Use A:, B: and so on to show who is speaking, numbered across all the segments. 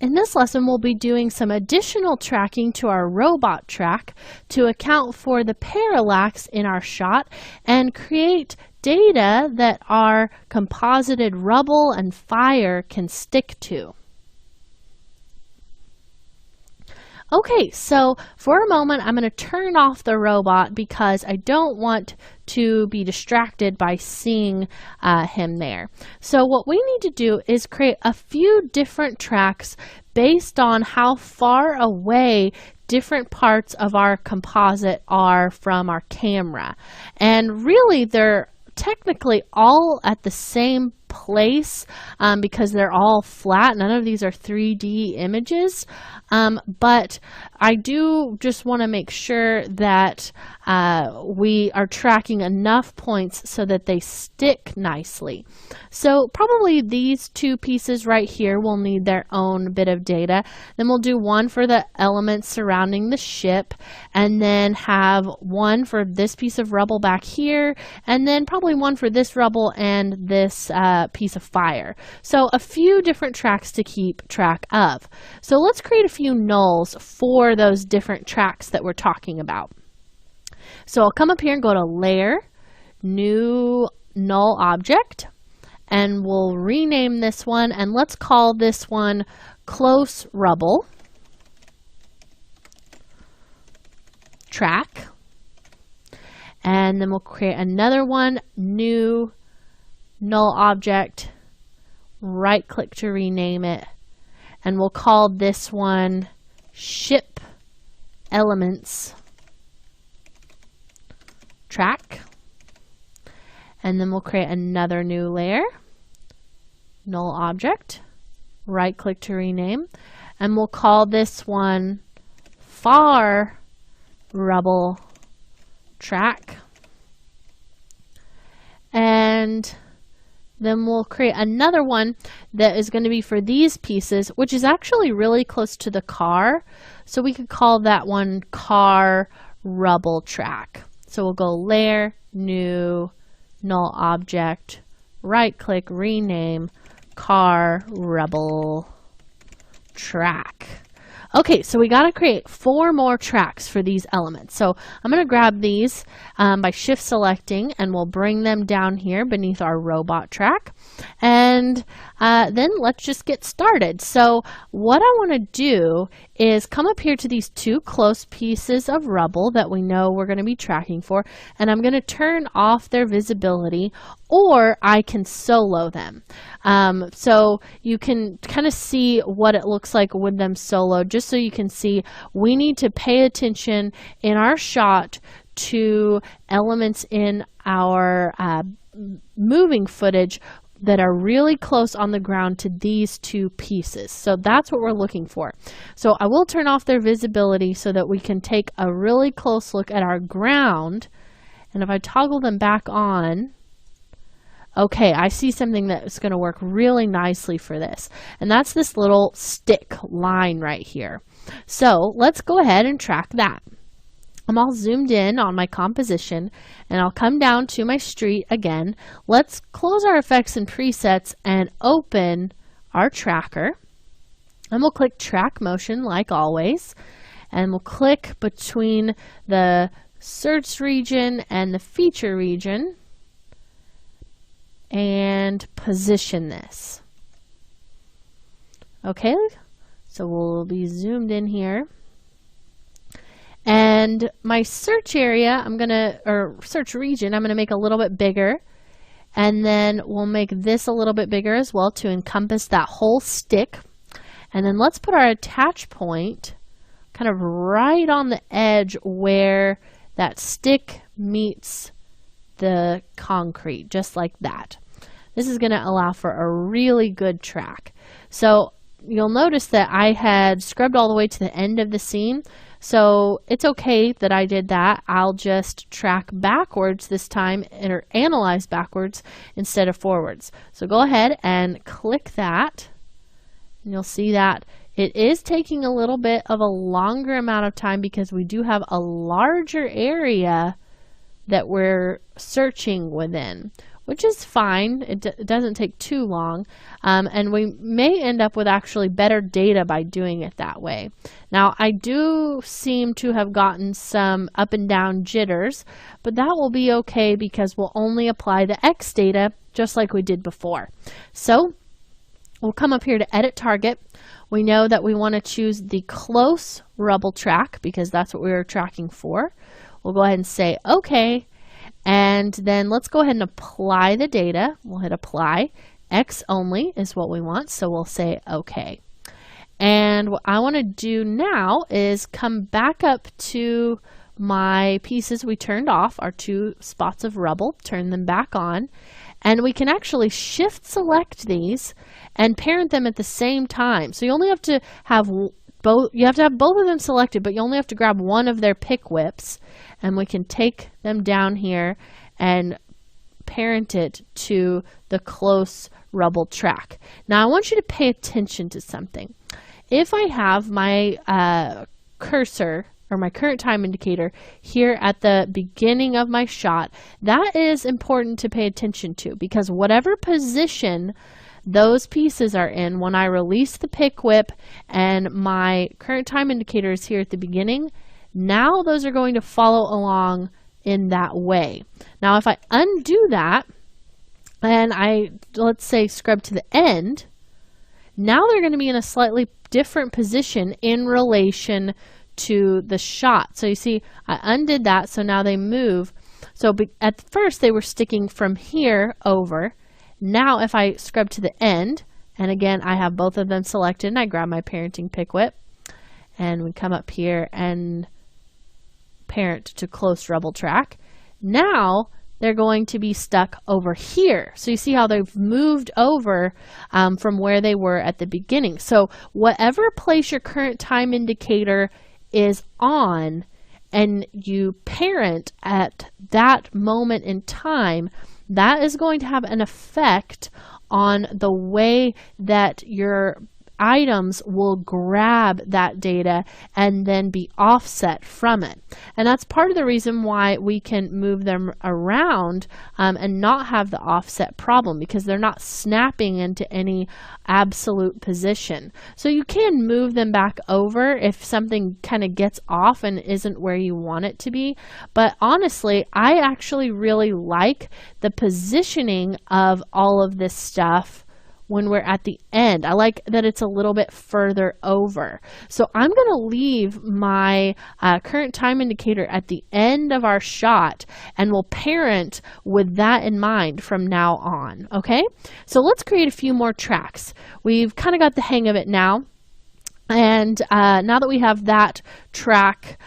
A: In this lesson, we'll be doing some additional tracking to our robot track to account for the parallax in our shot and create data that our composited rubble and fire can stick to. Okay, so for a moment, I'm going to turn off the robot because I don't want to be distracted by seeing him there. So what we need to do is create a few different tracks based on how far away different parts of our composite are from our camera. And really, they're technically all at the same place because they're all flat. None of these are 3D images, but I do just want to make sure that we are tracking enough points so that they stick nicely. So probably these two pieces right here will need their own bit of data. Then we'll do one for the elements surrounding the ship, and then have one for this piece of rubble back here, and then probably one for this rubble and this piece of fire. So a few different tracks to keep track of. So let's create a few nulls for those different tracks that we're talking about. So I'll come up here and go to Layer, New Null Object, and we'll rename this one, and let's call this one Close Rubble Track. And then we'll create another one, New Null Object, right click to rename it, and we'll call this one Ship Elements Track. And then we'll create another new layer, Null Object, right click to rename, and we'll call this one Far Rubble Track. And then we'll create another one that is going to be for these pieces, which is actually really close to the car. So we could call that one Car Rubble Track. So we'll go Layer, New, Null Object, right click, rename, Car Rubble Track. Okay, so we got to create 4 more tracks for these elements. So I'm going to grab these by shift selecting, and we'll bring them down here beneath our robot track. And then let's just get started. So what I want to do is come up here to these 2 close pieces of rubble that we know we're going to be tracking for, and I'm going to turn off their visibility, or I can solo them. So you can kind of see what it looks like with them soloed, just so you can see we need to pay attention in our shot to elements in our moving footage that are really close on the ground to these 2 pieces. So that's what we're looking for. So I will turn off their visibility so that we can take a really close look at our ground. And if I toggle them back on, okay, I see something that's going to work really nicely for this. And that's this little stick line right here. So let's go ahead and track that. I'm all zoomed in on my composition, and I'll come down to my street again. Let's close our effects and presets and open our tracker. And we'll click Track Motion like always. And we'll click between the search region and the feature region and position this. Okay, so we'll be zoomed in here. And my search area, search region, I'm going to make a little bit bigger. And then we'll make this a little bit bigger as well to encompass that whole stick. And then let's put our attach point kind of right on the edge where that stick meets the concrete, just like that. This is going to allow for a really good track. So you'll notice that I had scrubbed all the way to the end of the scene. So it's okay that I did that. I'll just track backwards this time, or analyze backwards instead of forwards. So go ahead and click that, and you'll see that it is taking a little bit of a longer amount of time because we do have a larger area that we're searching within. which is fine. It doesn't take too long, and we may end up with actually better data by doing it that way. Now, I do seem to have gotten some up and down jitters, but that will be okay because we'll only apply the X data just like we did before. So we'll come up here to Edit Target. We know that we want to choose the close rubble track because that's what we were tracking for. We'll go ahead and say OK. And then let's go ahead and apply the data. We'll hit apply. X only is what we want, so we'll say OK. And what I want to do now is come back up to my pieces we turned off, our 2 spots of rubble, turn them back on. And we can actually shift select these and parent them at the same time. So you only have to have both, you have to have both of them selected, but you only have to grab one of their pick whips, and we can take them down here and parent it to the close rubble track. Now I want you to pay attention to something. If I have my cursor or my current time indicator here at the beginning of my shot, that is important to pay attention to because whatever position those pieces are in when I release the pick whip and my current time indicator is here at the beginning, now those are going to follow along in that way. Now if I undo that and I, let's say, scrub to the end, now they're going to be in a slightly different position in relation to the shot. So you see I undid that, so now they move. So at first they were sticking from here over. Now if I scrub to the end, and again I have both of them selected, and I grab my parenting pick whip, and we come up here and parent to close rubble track. Now they're going to be stuck over here. So you see how they've moved over from where they were at the beginning. So whatever place your current time indicator is on and you parent at that moment in time, that is going to have an effect on the way that your items will grab that data and then be offset from it. And that's part of the reason why we can move them around and not have the offset problem, because they're not snapping into any absolute position. So you can move them back over if something kind of gets off and isn't where you want it to be. But honestly, I actually really like the positioning of all of this stuff when we're at the end. I like that it's a little bit further over. So I'm going to leave my current time indicator at the end of our shot, and we'll parent with that in mind from now on. Okay, so let's create a few more tracks. We've kind of got the hang of it now. And now that we have that track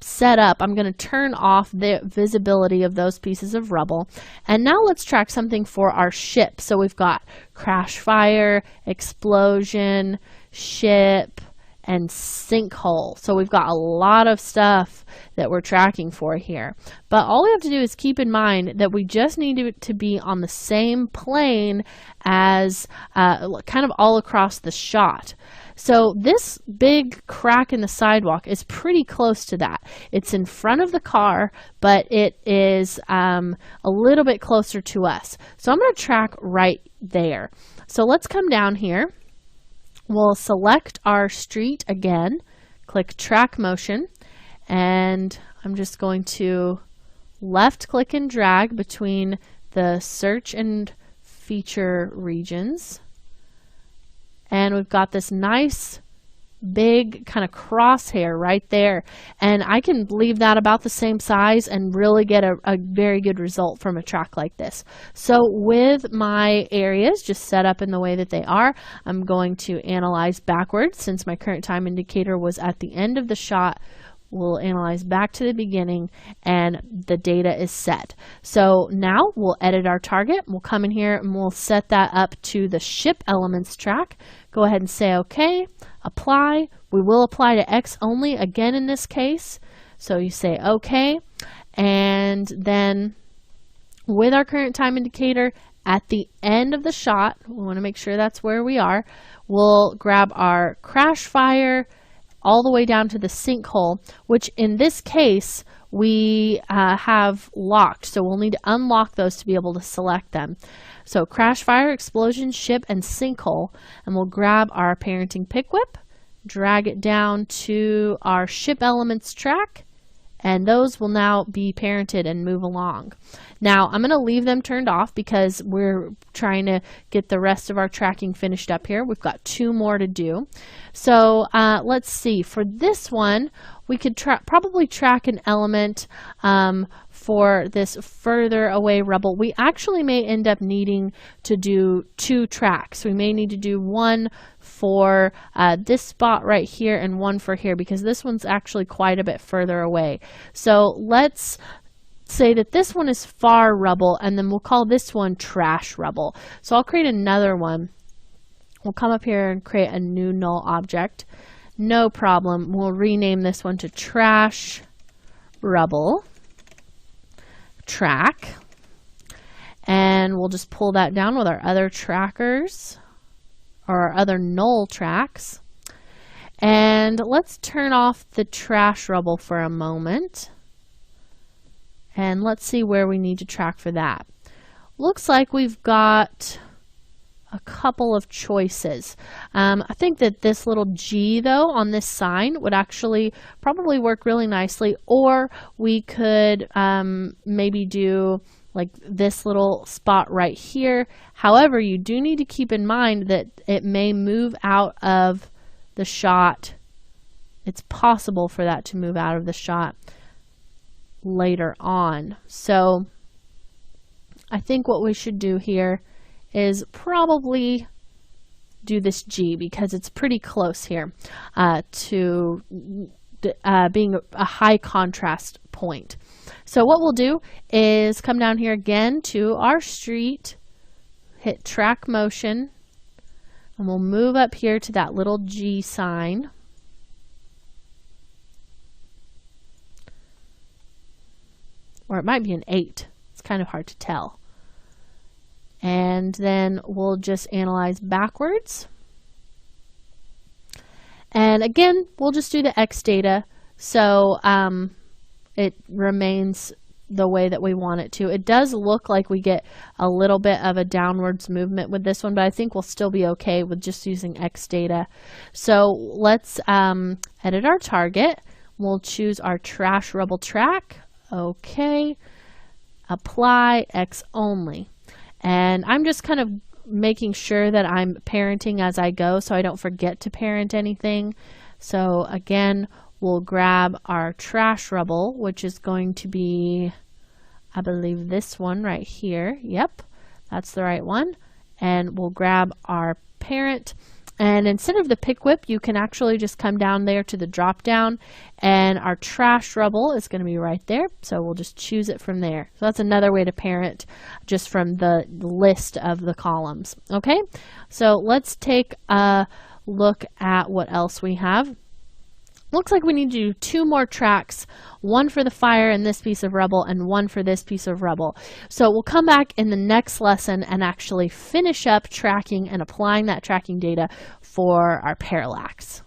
A: set up, I'm going to turn off the visibility of those pieces of rubble. And now let's track something for our ship. So we've got crash fire, explosion, ship, and sinkhole. So we've got a lot of stuff that we're tracking for here. But all we have to do is keep in mind that we just need to be on the same plane as kind of all across the shot. So this big crack in the sidewalk is pretty close to that. It's in front of the car, but it is a little bit closer to us. So I'm going to track right there. So let's come down here. We'll select our street again, click track motion, and I'm just going to left click and drag between the search and feature regions. And we've got this nice big kind of crosshair right there, and I can leave that about the same size and really get a very good result from a track like this. So with my areas just set up in the way that they are, I'm going to analyze backwards. Since my current time indicator was at the end of the shot, we'll analyze back to the beginning, and the data is set. So now we'll edit our target. We'll come in here and we'll set that up to the ship elements track. Go ahead and say OK, apply. We will apply to X only again in this case. So you say OK, and then with our current time indicator at the end of the shot, we want to make sure that's where we are. We'll grab our crash fire all the way down to the sinkhole, which in this case we have locked. So we'll need to unlock those to be able to select them. So crash, fire, explosion, ship, and sinkhole. And we'll grab our parenting pick whip, drag it down to our ship elements track, and those will now be parented and move along. Now I'm going to leave them turned off because we're trying to get the rest of our tracking finished up here. We've got 2 more to do. So let's see, for this one we could probably track an element for this further away rubble. We actually may end up needing to do 2 tracks. We may need to do one for this spot right here and one for here, because this one's actually quite a bit further away. So let's say that this one is far rubble, and then we'll call this one trash rubble. So I'll create another one. We'll come up here and create a new null object. No problem. We'll rename this one to trash rubble track, and we'll just pull that down with our other trackers or our other null tracks. And let's turn off the trash rubble for a moment, and let's see where we need to track for that. Looks like we've got a couple of choices. I think that this little G though on this sign would actually probably work really nicely, or we could maybe do like this little spot right here. However, you do need to keep in mind that it may move out of the shot. It's possible for that to move out of the shot later on. So I think what we should do here is probably do this G, because it's pretty close here to being a high contrast point. So what we'll do is come down here again to our street, hit track motion, and we'll move up here to that little G sign. Or it might be an 8. It's kind of hard to tell. And then we'll just analyze backwards. And again, we'll just do the X data so it remains the way that we want it to. It does look like we get a little bit of a downwards movement with this one, but I think we'll still be okay with just using X data. So let's edit our target. We'll choose our trash rubble track. Okay. Apply X only. And I'm just kind of making sure that I'm parenting as I go so I don't forget to parent anything. So again, we'll grab our trash rubble, which is going to be, I believe, this one right here. Yep, that's the right one. And we'll grab our parent. And instead of the pick whip, you can actually just come down there to the drop down, and our trash rubble is going to be right there. So we'll just choose it from there. So that's another way to parent just from the list of the columns. Okay, so let's take a look at what else we have. Looks like we need to do 2 more tracks, one for the fire in this piece of rubble and one for this piece of rubble. So we'll come back in the next lesson and actually finish up tracking and applying that tracking data for our parallax.